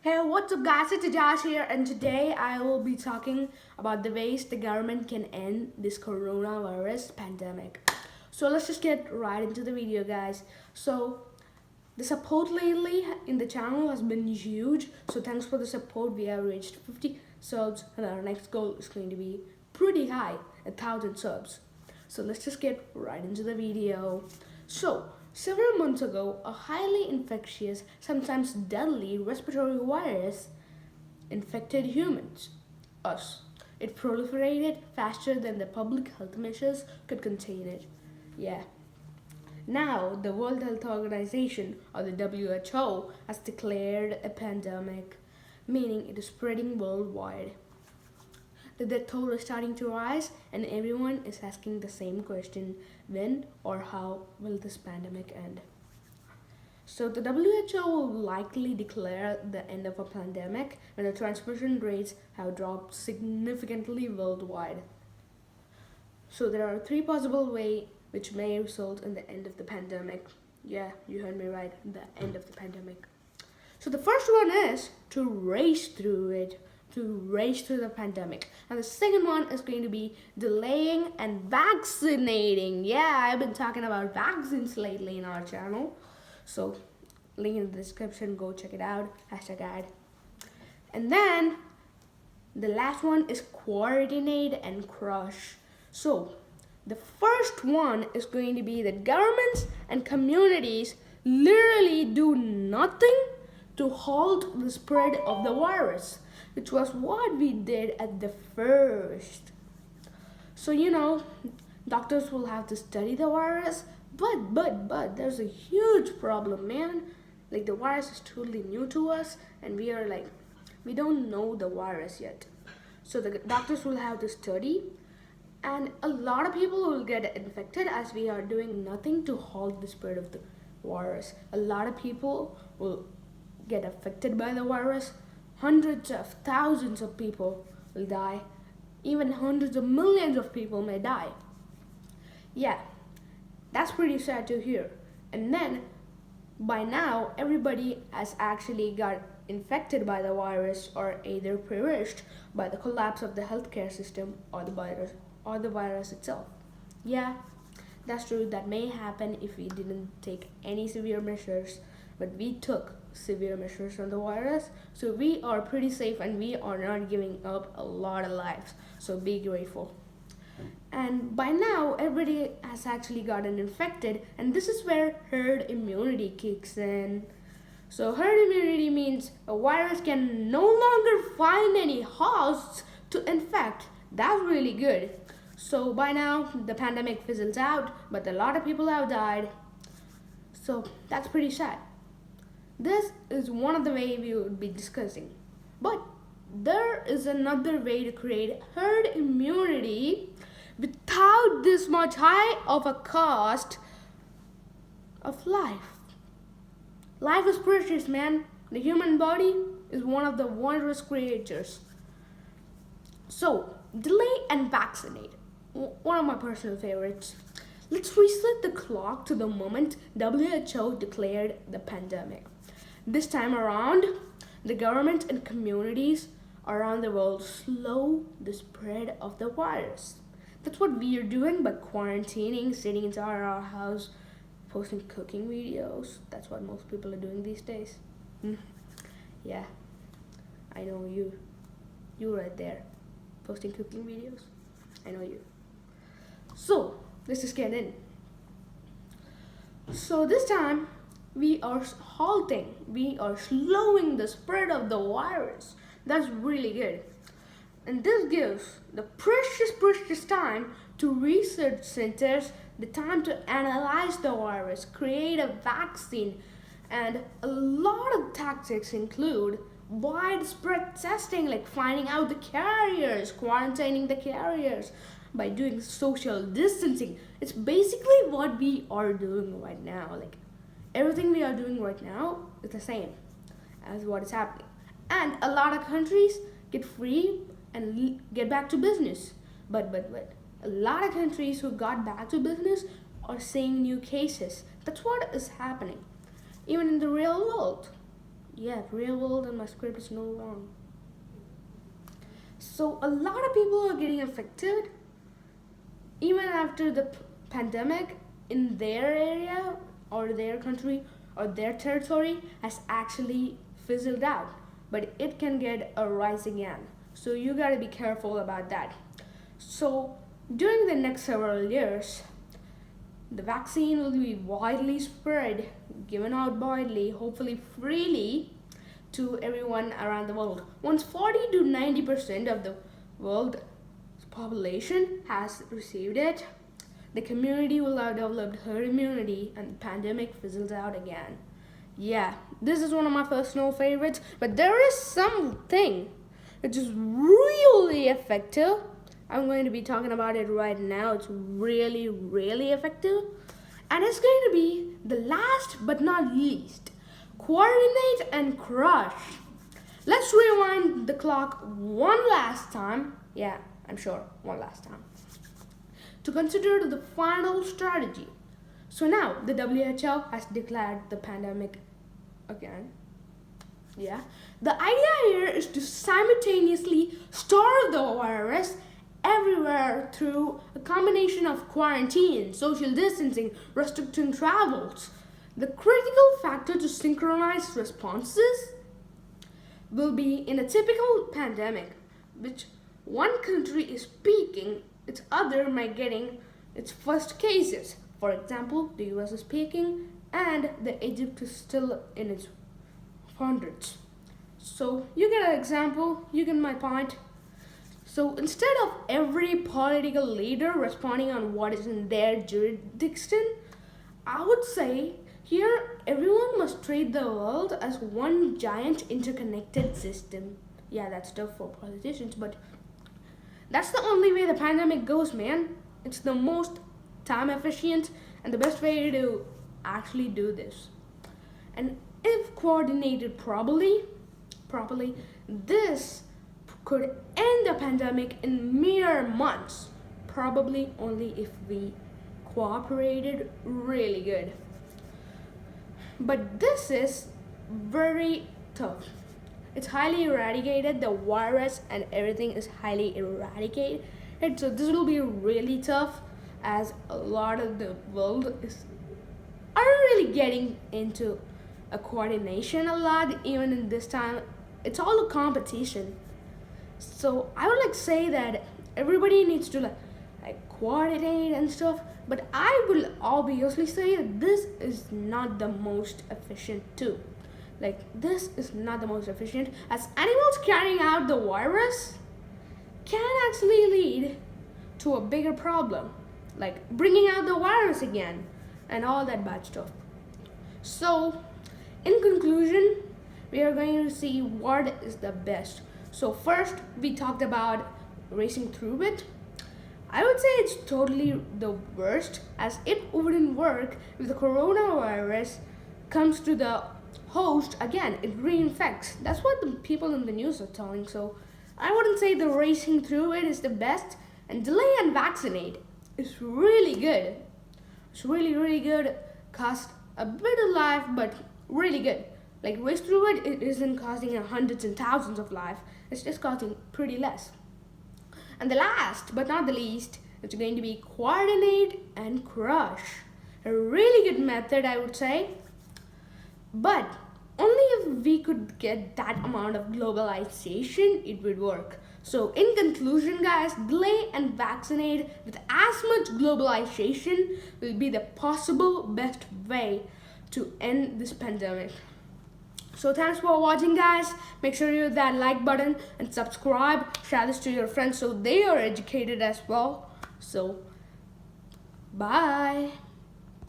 Hey, what's up guys, it's Josh here and today I will be talking about the ways the government can end this coronavirus pandemic. So let's just get right into the video guys. So the support lately in the channel has been huge, so thanks for the support. We have reached 50 subs and our next goal is going to be pretty high, 1,000 subs. So let's just get right into the video. So several months ago, a highly infectious, sometimes deadly respiratory virus infected humans, us. It proliferated faster than the public health measures could contain it. Yeah. Now, the World Health Organization, or the WHO, has declared a pandemic, meaning it is spreading worldwide. The death toll is starting to rise, and everyone is asking the same question: when or how will this pandemic end? So, the WHO will likely declare the end of a pandemic when the transmission rates have dropped significantly worldwide. So, there are three possible ways which may result in the end of the pandemic. Yeah, you heard me right, the end of the pandemic. So the first one is to race through it, to race through the pandemic. And the second one is going to be delaying and vaccinating. Yeah, I've been talking about vaccines lately in our channel. So link in the description, go check it out, #ad. And then the last one is coordinate and crush. So the first one is going to be that governments and communities literally do nothing to halt the spread of the virus, which was what we did at the first. So, doctors will have to study the virus, but there's a huge problem, man. Like, the virus is totally new to us, and we don't know the virus yet. So, the doctors will have to study, and a lot of people will get infected as we are doing nothing to halt the spread of the virus. A lot of people will get affected by the virus. Hundreds of thousands of people will die. Even hundreds of millions of people may die. Yeah, that's pretty sad to hear. And then, by now, everybody has actually got infected by the virus or either perished by the collapse of the healthcare system or the virus itself. Yeah, that's true. That may happen if we didn't take any severe measures, but we took severe measures on the virus, so we are pretty safe and we are not giving up a lot of lives. So be grateful. And by now, everybody has actually gotten infected, and this is where herd immunity kicks in. So, herd immunity means a virus can no longer find any hosts to infect. That's really good. So, by now, the pandemic fizzles out, but a lot of people have died. So, that's pretty sad. This is one of the ways we would be discussing. But there is another way to create herd immunity without this much high of a cost of life. Life is precious, man. The human body is one of the wondrous creatures. So, delay and vaccinate. One of my personal favorites. Let's reset the clock to the moment WHO declared the pandemic. This time around, the government and communities around the world slow the spread of the virus. That's what we are doing by quarantining, sitting inside our house, posting cooking videos. That's what most people are doing these days. Yeah, I know you. You right there, posting cooking videos. I know you. So, let's just get in. So this time, we are halting, we are slowing the spread of the virus. That's really good. And this gives the precious time to research centers the time to analyze the virus, create a vaccine, and a lot of tactics include widespread testing, like finding out the carriers, quarantining the carriers by doing social distancing. It's basically what we are doing right now. Like, everything we are doing right now is the same as what is happening. And a lot of countries get free and get back to business. But a lot of countries who got back to business are seeing new cases. That's what is happening. Even in the real world. Yeah, real world and my script is no wrong. So a lot of people are getting affected even after the pandemic in their area or their country or their territory has actually fizzled out, but it can get a rise again. So you got to be careful about that. So during the next several years, the vaccine will be widely spread, given out widely, hopefully freely, to everyone around the world. Once 40 to 90% of the world population has received it, the community will have developed herd immunity and the pandemic fizzles out again. Yeah, this is one of my personal favorites, but there is something which is really effective. I'm going to be talking about it right now. It's really, really effective. And it's going to be the last but not least, coordinate and crush. Let's rewind the clock one last time. Yeah, I'm sure, one last time. To consider the final strategy. So now the WHO has declared the pandemic again. Yeah. The idea here is to simultaneously starve the virus everywhere through a combination of quarantine, social distancing, restricting travels. The critical factor to synchronize responses will be in a typical pandemic, which one country is peaking, its other might getting its first cases. For example, the US is peaking and the Egypt is still in its hundreds. So you get an example, you get my point. So instead of every political leader responding on what is in their jurisdiction, I would say here everyone must treat the world as one giant interconnected system. Yeah, that's tough for politicians, but that's the only way the pandemic goes, man. It's the most time efficient and the best way to actually do this. And if coordinated properly, this could end the pandemic in mere months. Probably only if we cooperated really good. But this is very tough. It's highly eradicated, the virus and everything is highly eradicated. So this will be really tough as a lot of the world are really getting into a coordination a lot. Even in this time, it's all a competition. So I would like to say that everybody needs to like coordinate and stuff, but I will obviously say that this is not the most efficient too. Like this is not the most efficient, as animals carrying out the virus can actually lead to a bigger problem, like bringing out the virus again and all that bad stuff. So in conclusion, we are going to see what is the best. So first we talked about racing through it. I would say it's totally the worst, as it wouldn't work if the coronavirus comes to the host again, it reinfects. That's what the people in the news are telling. So I wouldn't say the racing through it is the best, and delay and vaccinate is really good. It's really, really good. Cost a bit of life, but really good. Like race through it, it isn't costing hundreds and thousands of life. It's just costing pretty less. And the last but not the least, it's going to be coordinate and crush. A really good method, I would say. But only if we could get that amount of globalization, it would work. So in conclusion, guys, delay and vaccinate with as much globalization will be the possible best way to end this pandemic. So thanks for watching, guys. Make sure you hit that like button and subscribe. Share this to your friends so they are educated as well. So bye.